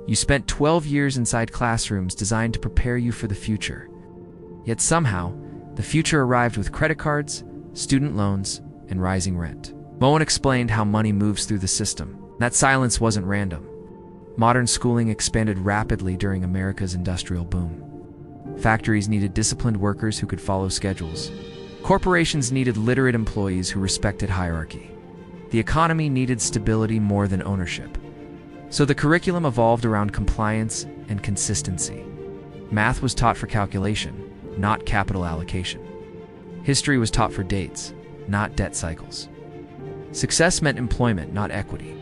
You spent 12 years inside classrooms designed to prepare you for the future. Yet somehow, the future arrived with credit cards, student loans, and rising rent. Moen explained how money moves through the system. That silence wasn't random. Modern schooling expanded rapidly during America's industrial boom. Factories needed disciplined workers who could follow schedules. Corporations needed literate employees who respected hierarchy. The economy needed stability more than ownership. So the curriculum evolved around compliance and consistency. Math was taught for calculation, not capital allocation. History was taught for dates, not debt cycles. Success meant employment, not equity.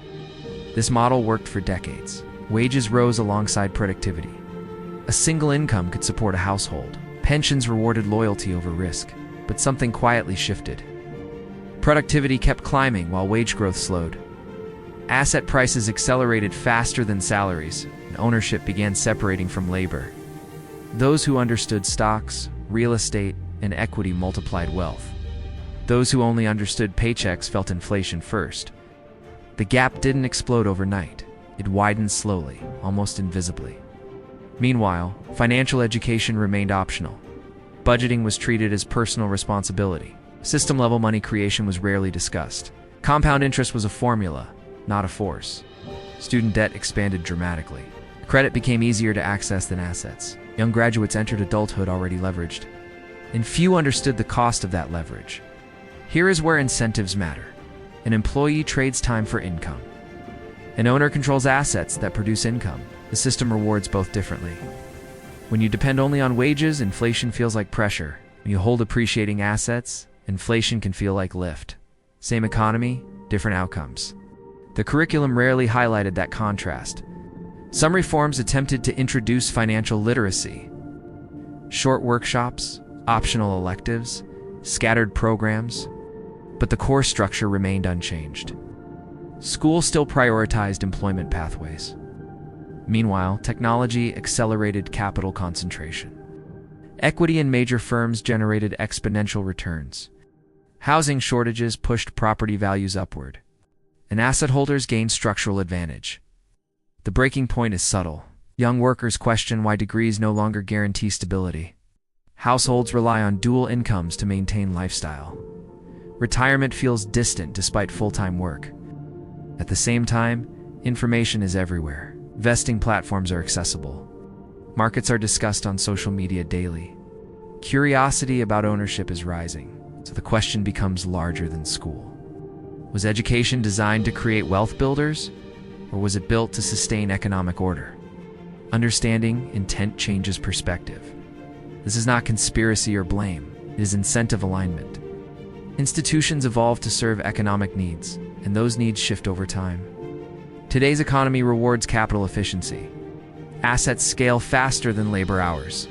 This model worked for decades. Wages rose alongside productivity. A single income could support a household. Pensions rewarded loyalty over risk, but something quietly shifted. Productivity kept climbing while wage growth slowed. Asset prices accelerated faster than salaries, and ownership began separating from labor. Those who understood stocks, real estate, and equity multiplied wealth. Those who only understood paychecks felt inflation first. The gap didn't explode overnight. It widened slowly, almost invisibly. Meanwhile, financial education remained optional. Budgeting was treated as personal responsibility. System-level money creation was rarely discussed. Compound interest was a formula, not a force. Student debt expanded dramatically. Credit became easier to access than assets. Young graduates entered adulthood already leveraged, and few understood the cost of that leverage. Here is where incentives matter. An employee trades time for income. An owner controls assets that produce income. The system rewards both differently. When you depend only on wages, inflation feels like pressure. When you hold appreciating assets, inflation can feel like lift. Same economy, different outcomes. The curriculum rarely highlighted that contrast. Some reforms attempted to introduce financial literacy. Short workshops, optional electives, scattered programs, but the core structure remained unchanged. School still prioritized employment pathways. Meanwhile, technology accelerated capital concentration. Equity in major firms generated exponential returns. Housing shortages pushed property values upward, and asset holders gained structural advantage. The breaking point is subtle. Young workers question why degrees no longer guarantee stability. Households rely on dual incomes to maintain lifestyle. Retirement feels distant despite full-time work. At the same time, information is everywhere. Vesting platforms are accessible. Markets are discussed on social media daily. Curiosity about ownership is rising, so the question becomes larger than school. Was education designed to create wealth builders, or was it built to sustain economic order? Understanding intent changes perspective. This is not conspiracy or blame, it is incentive alignment. Institutions evolve to serve economic needs, and those needs shift over time. Today's economy rewards capital efficiency. Assets scale faster than labor hours.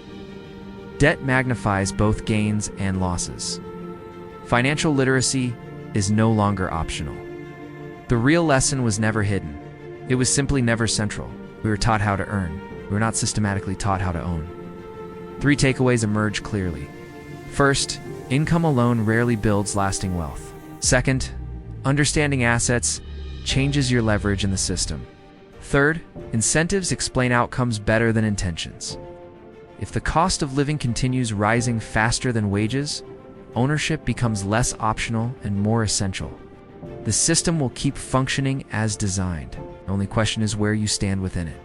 Debt magnifies both gains and losses. Financial literacy is no longer optional. The real lesson was never hidden. It was simply never central. We were taught how to earn. We were not systematically taught how to own. 3 takeaways emerge clearly. First, income alone rarely builds lasting wealth. Second, understanding assets changes your leverage in the system. Third, incentives explain outcomes better than intentions. If the cost of living continues rising faster than wages, ownership becomes less optional and more essential. The system will keep functioning as designed. The only question is where you stand within it.